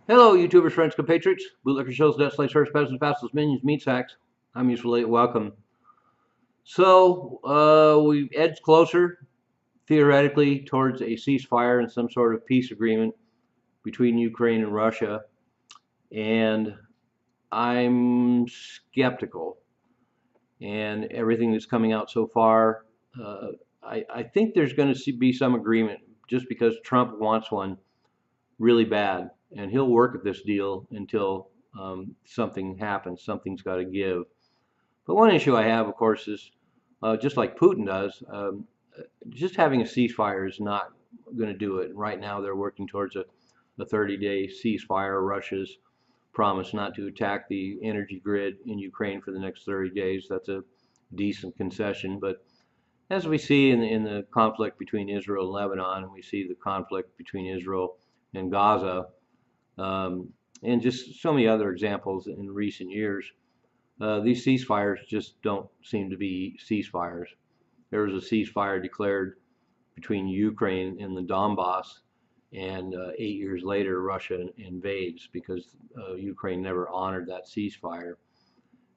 Hello, YouTubers, friends, compatriots, bootlicker shows, death slaves, first peasants, vassals, minions, meat sacks. I'm usually welcome. We edge closer, theoretically, towards a ceasefire and some sort of peace agreement between Ukraine and Russia, and I'm skeptical. And everything that's coming out so far, uh, I think there's going to be some agreement just because Trump wants one really bad, and he'll work at this deal until something happens. Something's got to give. But one issue I have, of course, is just like Putin does, just having a ceasefire is not going to do it. Right now, they're working towards a 30-day ceasefire. Russia's promised not to attack the energy grid in Ukraine for the next 30 days. That's a decent concession. But as we see in the conflict between Israel and Lebanon, and we see the conflict between Israel and Gaza, um, and just so many other examples in recent years, these ceasefires just don't seem to be ceasefires. There was a ceasefire declared between Ukraine and the Donbass, and 8 years later, Russia invades because Ukraine never honored that ceasefire.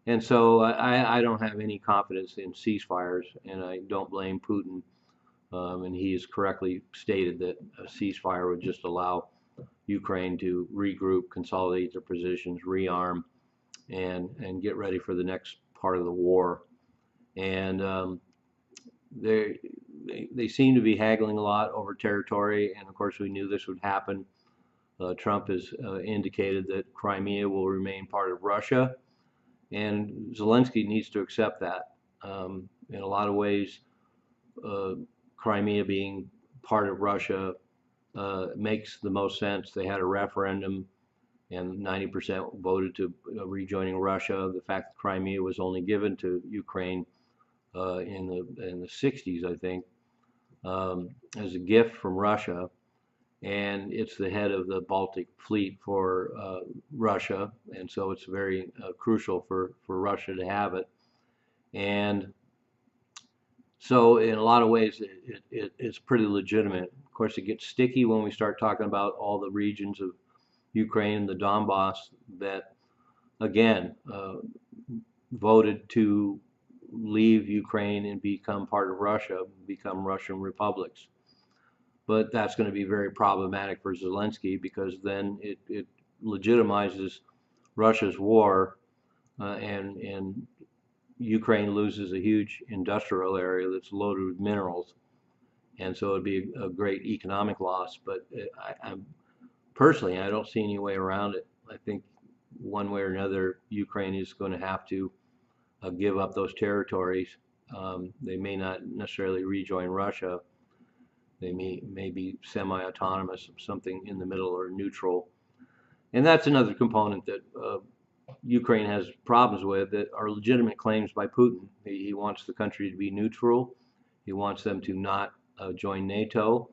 And so I don't have any confidence in ceasefires, and I don't blame Putin. And he has correctly stated that a ceasefire would just allow Ukraine to regroup, consolidate their positions, rearm, and get ready for the next part of the war. And they they seem to be haggling a lot over territory, and of course we knew this would happen. Trump has indicated that Crimea will remain part of Russia, and Zelensky needs to accept that. In a lot of ways, uh, Crimea being part of Russia makes the most sense. They had a referendum and 90% voted to rejoining Russia. The fact that Crimea was only given to Ukraine in the 60s, I think, as a gift from Russia, and it's the head of the Baltic Fleet for Russia, and so it's very crucial for Russia to have it. And so, in a lot of ways, it's pretty legitimate. Of course, it gets sticky when we start talking about all the regions of Ukraine, the Donbass, that again voted to leave Ukraine and become part of Russia, become Russian republics. But that's going to be very problematic for Zelensky because then it legitimizes Russia's war, and Ukraine loses a huge industrial area that's loaded with minerals, and so it'd be a great economic loss. But I'm personally, I don't see any way around it. I think one way or another, Ukraine is going to have to give up those territories. They may not necessarily rejoin Russia. They may be semi-autonomous, something in the middle or neutral. And that's another component that Ukraine has problems with that are legitimate claims by Putin. He wants the country to be neutral. He wants them to not join NATO,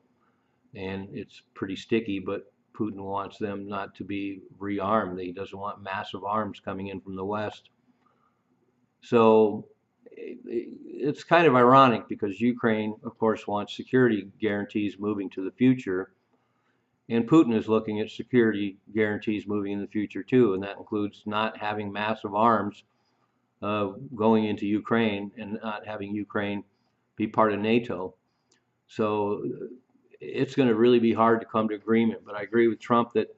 and it's pretty sticky, but Putin wants them not to be rearmed. He doesn't want massive arms coming in from the West. So it's kind of ironic because Ukraine, of course, wants security guarantees moving to the future, and Putin is looking at security guarantees moving in the future too, and that includes not having massive arms going into Ukraine and not having Ukraine be part of NATO. So it's going to really be hard to come to agreement. But I agree with Trump that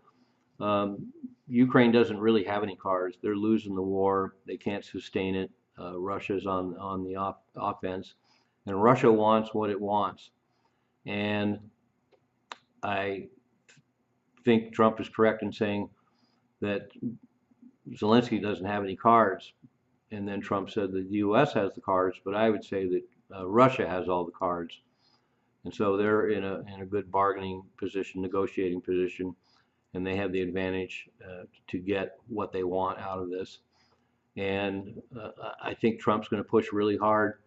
Ukraine doesn't really have any cards. They're losing the war. They can't sustain it. Russia's on the offense, and Russia wants what it wants. And I think Trump is correct in saying that Zelensky doesn't have any cards. And then Trump said that the U.S. has the cards, but I would say that Russia has all the cards. And so they're in a good bargaining position, negotiating position, and they have the advantage to get what they want out of this. And I think Trump's going to push really hard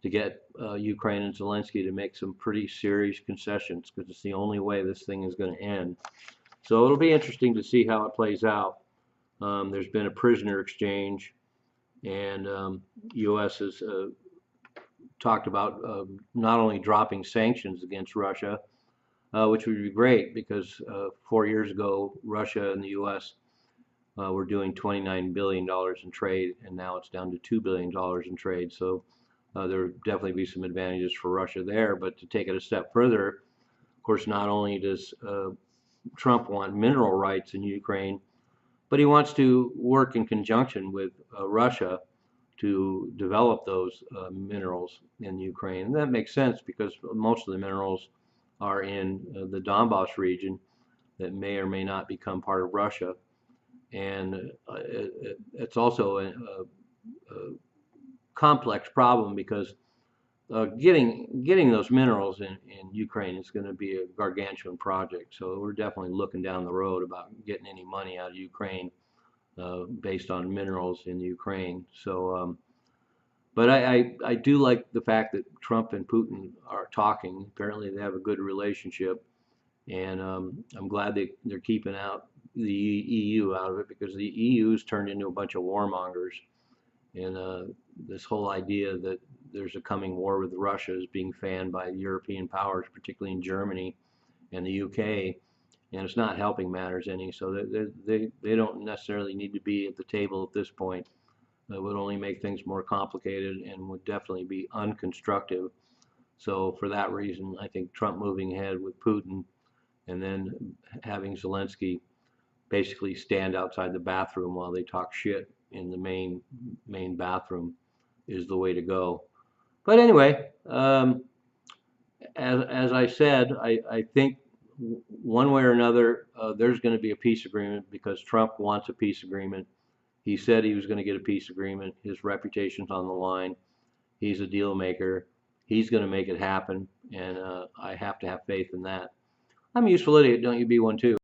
to get Ukraine and Zelensky to make some pretty serious concessions because it's the only way this thing is going to end. So it'll be interesting to see how it plays out. There's been a prisoner exchange, and U.S. has talked about not only dropping sanctions against Russia, which would be great because 4 years ago, Russia and the U.S. Were doing $29 billion in trade, and now it's down to $2 billion in trade. So there would definitely be some advantages for Russia there. But to take it a step further, of course, not only does Trump want mineral rights in Ukraine, but he wants to work in conjunction with Russia to develop those minerals in Ukraine. And that makes sense because most of the minerals are in the Donbass region that may or may not become part of Russia. And it's also a complex problem because getting those minerals in Ukraine is going to be a gargantuan project. So we're definitely looking down the road about getting any money out of Ukraine based on minerals in Ukraine. So, but I do like the fact that Trump and Putin are talking. Apparently, they have a good relationship, and I'm glad they're keeping out the EU out of it because the EU's turned into a bunch of warmongers, and this whole idea that there's a coming war with Russia is being fanned by European powers, particularly in Germany and the UK, and it's not helping matters any. So they don't necessarily need to be at the table at this point. It would only make things more complicated and would definitely be unconstructive. So for that reason, I think Trump moving ahead with Putin and then having Zelensky basically stand outside the bathroom while they talk shit in the main bathroom is the way to go. But anyway, as I said, I think one way or another there's going to be a peace agreement because Trump wants a peace agreement. He said he was going to get a peace agreement. His reputation's on the line. He's a deal maker. He's going to make it happen, and I have to have faith in that. I'm a useful idiot. Don't you be one too?